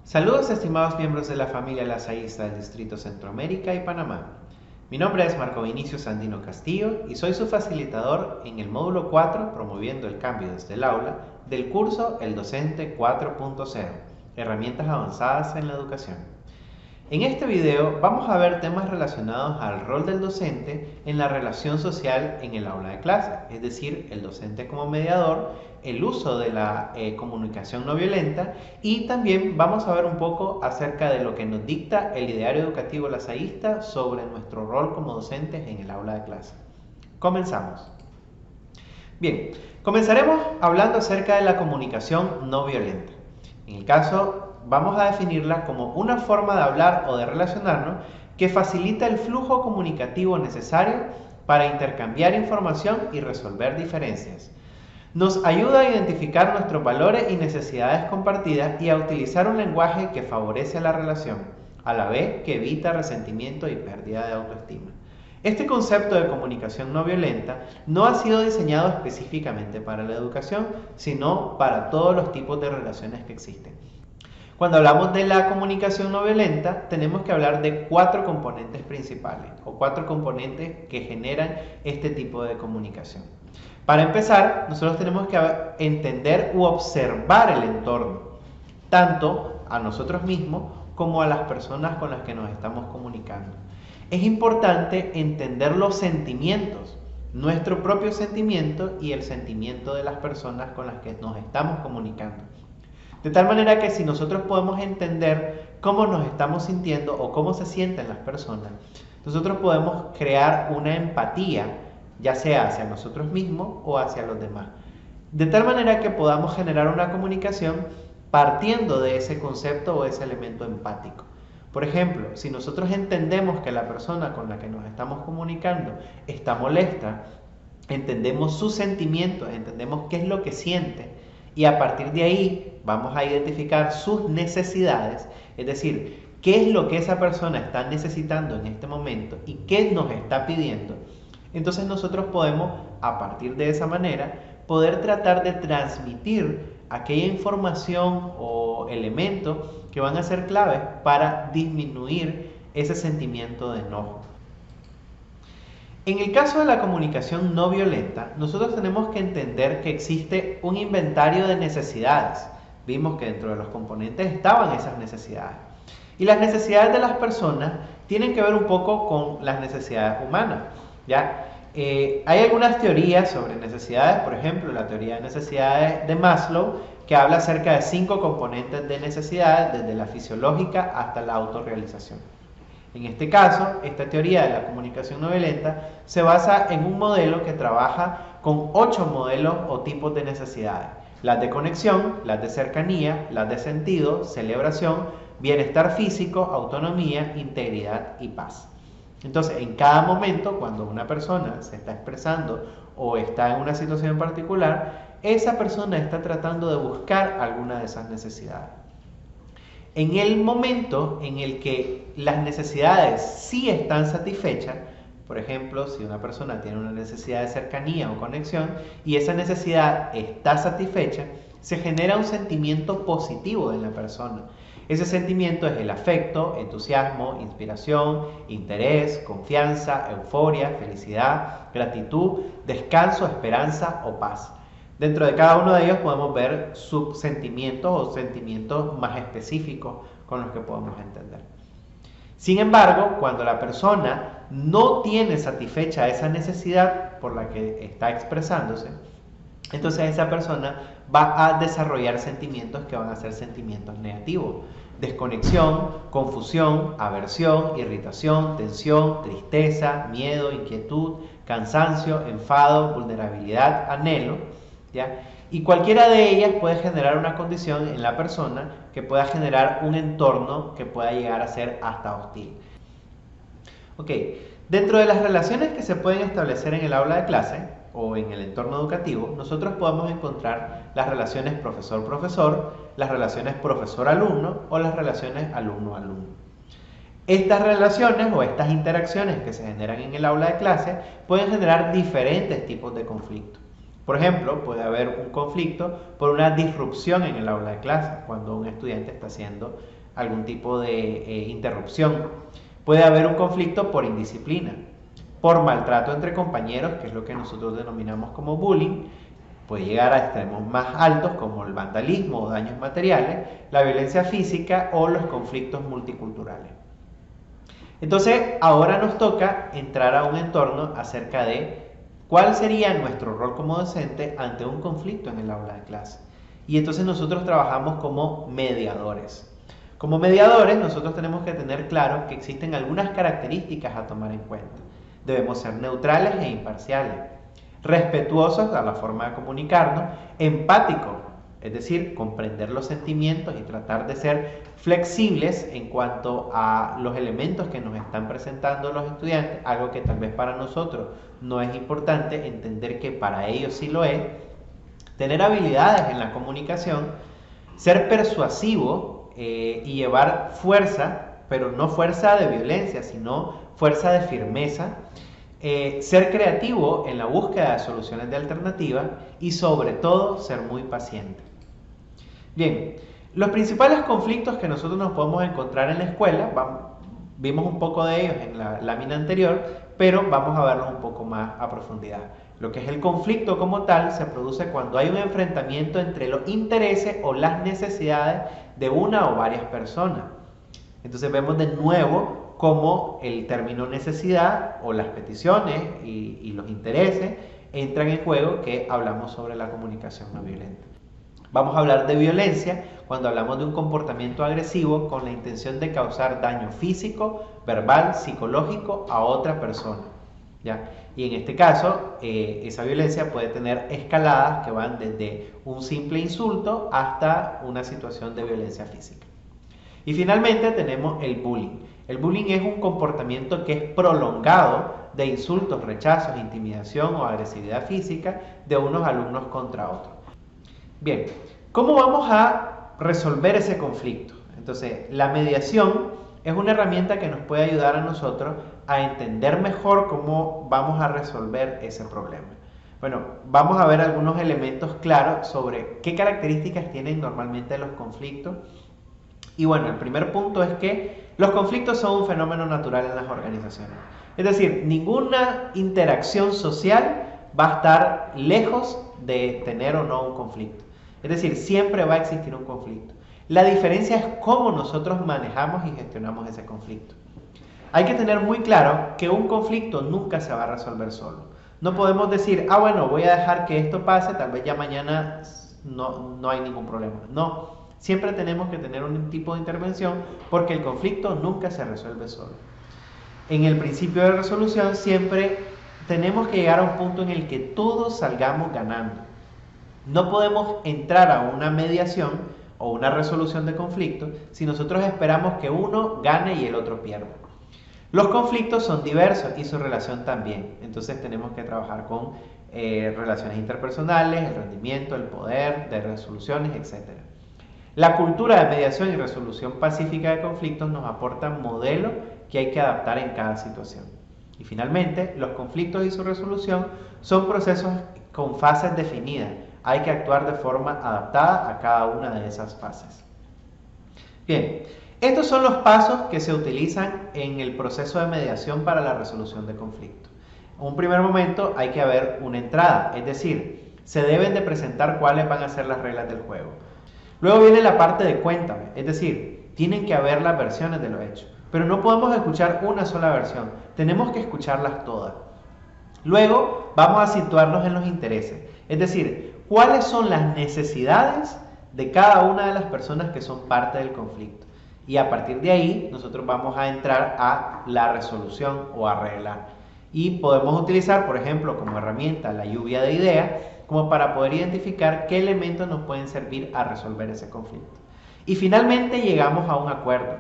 Saludos estimados miembros de la familia lasaísta del Distrito Centroamérica y Panamá. Mi nombre es Marco Vinicio Sandino Castillo y soy su facilitador en el módulo 4 promoviendo el cambio desde el aula del curso El Docente 4.0, herramientas avanzadas en la educación. En este video vamos a ver temas relacionados al rol del docente en la relación social en el aula de clase, es decir, el docente como mediador, el uso de la comunicación no violenta y también vamos a ver un poco acerca de lo que nos dicta el ideario educativo lasaísta sobre nuestro rol como docentes en el aula de clase. Comenzamos. Bien, comenzaremos hablando acerca de la comunicación no violenta. En el caso vamos a definirla como una forma de hablar o de relacionarnos que facilita el flujo comunicativo necesario para intercambiar información y resolver diferencias. Nos ayuda a identificar nuestros valores y necesidades compartidas y a utilizar un lenguaje que favorece la relación, a la vez que evita resentimiento y pérdida de autoestima. Este concepto de comunicación no violenta no ha sido diseñado específicamente para la educación, sino para todos los tipos de relaciones que existen. Cuando hablamos de la comunicación no violenta, tenemos que hablar de 4 componentes principales o 4 componentes que generan este tipo de comunicación. Para empezar, nosotros tenemos que entender u observar el entorno, tanto a nosotros mismos como a las personas con las que nos estamos comunicando. Es importante entender los sentimientos, nuestro propio sentimiento y el sentimiento de las personas con las que nos estamos comunicando. De tal manera que si nosotros podemos entender cómo nos estamos sintiendo o cómo se sienten las personas, nosotros podemos crear una empatía, ya sea hacia nosotros mismos o hacia los demás. De tal manera que podamos generar una comunicación partiendo de ese concepto o ese elemento empático. Por ejemplo, si nosotros entendemos que la persona con la que nos estamos comunicando está molesta, entendemos sus sentimientos, entendemos qué es lo que siente, y a partir de ahí vamos a identificar sus necesidades, es decir, qué es lo que esa persona está necesitando en este momento y qué nos está pidiendo. Entonces nosotros podemos, a partir de esa manera, poder tratar de transmitir aquella información o elementos que van a ser claves para disminuir ese sentimiento de enojo. En el caso de la comunicación no violenta, nosotros tenemos que entender que existe un inventario de necesidades. Vimos que dentro de los componentes estaban esas necesidades. Y las necesidades de las personas tienen que ver un poco con las necesidades humanas, ¿ya? Hay algunas teorías sobre necesidades, por ejemplo, la teoría de necesidades de Maslow, que habla acerca de 5 componentes de necesidades, desde la fisiológica hasta la autorrealización. En este caso, esta teoría de la comunicación no violenta se basa en un modelo que trabaja con 8 modelos o tipos de necesidades. Las de conexión, las de cercanía, las de sentido, celebración, bienestar físico, autonomía, integridad y paz. Entonces, en cada momento, cuando una persona se está expresando o está en una situación en particular, esa persona está tratando de buscar alguna de esas necesidades. En el momento en el que las necesidades sí están satisfechas, por ejemplo, si una persona tiene una necesidad de cercanía o conexión y esa necesidad está satisfecha, se genera un sentimiento positivo en la persona. Ese sentimiento es el afecto, entusiasmo, inspiración, interés, confianza, euforia, felicidad, gratitud, descanso, esperanza o paz. Dentro de cada uno de ellos podemos ver subsentimientos o sentimientos más específicos con los que podemos entender. Sin embargo, cuando la persona no tiene satisfecha esa necesidad por la que está expresándose, entonces esa persona va a desarrollar sentimientos que van a ser sentimientos negativos. Desconexión, confusión, aversión, irritación, tensión, tristeza, miedo, inquietud, cansancio, enfado, vulnerabilidad, anhelo, ¿ya? Y cualquiera de ellas puede generar una condición en la persona que pueda generar un entorno que pueda llegar a ser hasta hostil. Ok, dentro de las relaciones que se pueden establecer en el aula de clase o en el entorno educativo, nosotros podemos encontrar las relaciones profesor-profesor, las relaciones profesor-alumno o las relaciones alumno-alumno. Estas relaciones o estas interacciones que se generan en el aula de clase pueden generar diferentes tipos de conflictos. Por ejemplo, puede haber un conflicto por una disrupción en el aula de clase, cuando un estudiante está siendo algún tipo de interrupción. Puede haber un conflicto por indisciplina, por maltrato entre compañeros, que es lo que nosotros denominamos como bullying. Puede llegar a extremos más altos como el vandalismo o daños materiales, la violencia física o los conflictos multiculturales. Entonces, ahora nos toca entrar a un entorno acerca de cuál sería nuestro rol como docente ante un conflicto en el aula de clase. Y entonces nosotros trabajamos como mediadores. Como mediadores, nosotros tenemos que tener claro que existen algunas características a tomar en cuenta. Debemos ser neutrales e imparciales, respetuosos a la forma de comunicarnos, empáticos, es decir, comprender los sentimientos y tratar de ser flexibles en cuanto a los elementos que nos están presentando los estudiantes, algo que tal vez para nosotros no es importante, entender que para ellos sí lo es. Tener habilidades en la comunicación, ser persuasivo y llevar fuerza, pero no fuerza de violencia, sino fuerza de firmeza. Ser creativo en la búsqueda de soluciones de alternativas y sobre todo ser muy paciente. Bien, los principales conflictos que nosotros nos podemos encontrar en la escuela, vimos un poco de ellos en la lámina anterior, pero vamos a verlos un poco más a profundidad. Lo que es el conflicto como tal se produce cuando hay un enfrentamiento entre los intereses o las necesidades de una o varias personas. Entonces vemos de nuevo cómo el término necesidad o las peticiones y los intereses entran en juego, que hablamos sobre la comunicación no violenta. Vamos a hablar de violencia cuando hablamos de un comportamiento agresivo con la intención de causar daño físico, verbal, psicológico a otra persona, ¿ya? Y en este caso, esa violencia puede tener escaladas que van desde un simple insulto hasta una situación de violencia física. Y finalmente tenemos el bullying. El bullying es un comportamiento que es prolongado de insultos, rechazos, intimidación o agresividad física de unos alumnos contra otros. Bien, ¿cómo vamos a resolver ese conflicto? Entonces, la mediación es una herramienta que nos puede ayudar a nosotros a entender mejor cómo vamos a resolver ese problema. Bueno, vamos a ver algunos elementos claros sobre qué características tienen normalmente los conflictos. Y bueno, el primer punto es que los conflictos son un fenómeno natural en las organizaciones. Es decir, ninguna interacción social va a estar lejos de tener o no un conflicto. Es decir, siempre va a existir un conflicto. La diferencia es cómo nosotros manejamos y gestionamos ese conflicto. Hay que tener muy claro que un conflicto nunca se va a resolver solo. No podemos decir, bueno, voy a dejar que esto pase, tal vez ya mañana no hay ningún problema. No, siempre tenemos que tener un tipo de intervención porque el conflicto nunca se resuelve solo. En el principio de resolución siempre tenemos que llegar a un punto en el que todos salgamos ganando. No podemos entrar a una mediación o una resolución de conflictos si nosotros esperamos que uno gane y el otro pierda. Los conflictos son diversos y su relación también. Entonces tenemos que trabajar con relaciones interpersonales, el rendimiento, el poder de resoluciones, etc. La cultura de mediación y resolución pacífica de conflictos nos aporta modelos que hay que adaptar en cada situación. Y finalmente, los conflictos y su resolución son procesos con fases definidas. Hay que actuar de forma adaptada a cada una de esas fases. Bien, estos son los pasos que se utilizan en el proceso de mediación para la resolución de conflictos. En un primer momento hay que haber una entrada, es decir, se deben de presentar cuáles van a ser las reglas del juego. Luego viene la parte de cuéntame, es decir, tienen que haber las versiones de lo hecho, pero no podemos escuchar una sola versión, tenemos que escucharlas todas. Luego vamos a situarnos en los intereses, es decir, cuáles son las necesidades de cada una de las personas que son parte del conflicto. Y a partir de ahí nosotros vamos a entrar a la resolución o arreglar. Y podemos utilizar, por ejemplo, como herramienta la lluvia de ideas, como para poder identificar qué elementos nos pueden servir a resolver ese conflicto. Y finalmente llegamos a un acuerdo.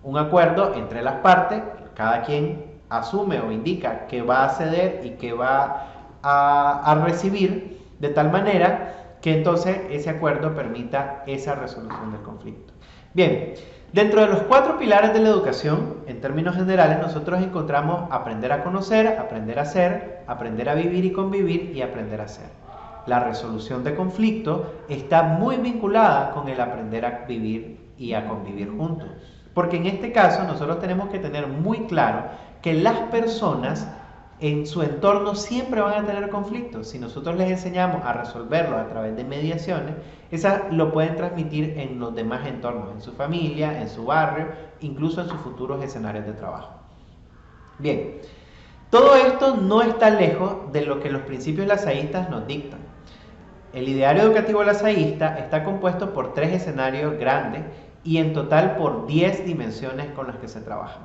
Un acuerdo entre las partes, cada quien asume o indica que va a ceder y que va a recibir, de tal manera que entonces ese acuerdo permita esa resolución del conflicto. Bien, dentro de los 4 pilares de la educación, en términos generales, nosotros encontramos aprender a conocer, aprender a ser, aprender a vivir y convivir y aprender a ser. La resolución de conflictos está muy vinculada con el aprender a vivir y a convivir juntos. Porque en este caso nosotros tenemos que tener muy claro que las personas en su entorno siempre van a tener conflictos. Si nosotros les enseñamos a resolverlos a través de mediaciones, esas lo pueden transmitir en los demás entornos, en su familia, en su barrio, incluso en sus futuros escenarios de trabajo. Bien, todo esto no está lejos de lo que los principios lasallistas nos dictan. El ideario educativo lasallista está compuesto por 3 escenarios grandes y en total por 10 dimensiones con las que se trabaja.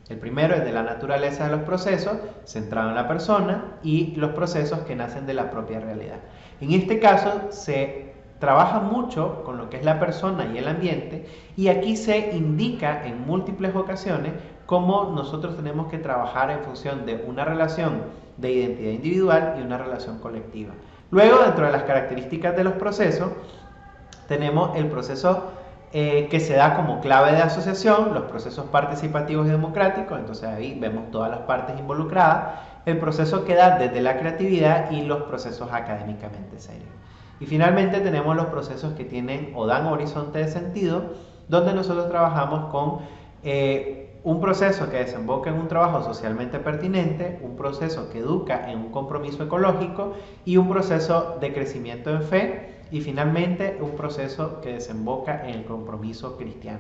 El primero es de la naturaleza de los procesos, centrado en la persona, y los procesos que nacen de la propia realidad. En este caso se trabaja mucho con lo que es la persona y el ambiente, y aquí se indica en múltiples ocasiones cómo nosotros tenemos que trabajar en función de una relación de identidad individual y una relación colectiva. Luego, dentro de las características de los procesos, tenemos el proceso que se da como clave de asociación, los procesos participativos y democráticos, entonces ahí vemos todas las partes involucradas, el proceso que da desde la creatividad y los procesos académicamente serios. Y finalmente tenemos los procesos que tienen o dan horizonte de sentido, donde nosotros trabajamos con un proceso que desemboca en un trabajo socialmente pertinente, un proceso que educa en un compromiso ecológico y un proceso de crecimiento en fe, y finalmente un proceso que desemboca en el compromiso cristiano.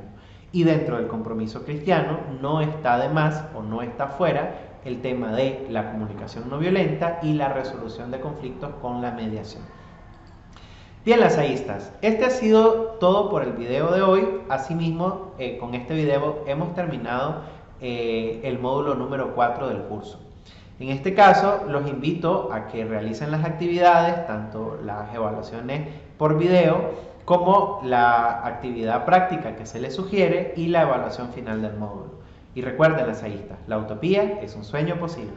Y dentro del compromiso cristiano no está de más o no está fuera el tema de la comunicación no violenta y la resolución de conflictos con la mediación. Bien, lasallistas, este ha sido todo por el video de hoy. Asimismo, con este video hemos terminado el módulo número 4 del curso. En este caso, los invito a que realicen las actividades, tanto las evaluaciones por video, como la actividad práctica que se les sugiere y la evaluación final del módulo. Y recuerden, lasallistas, la utopía es un sueño posible.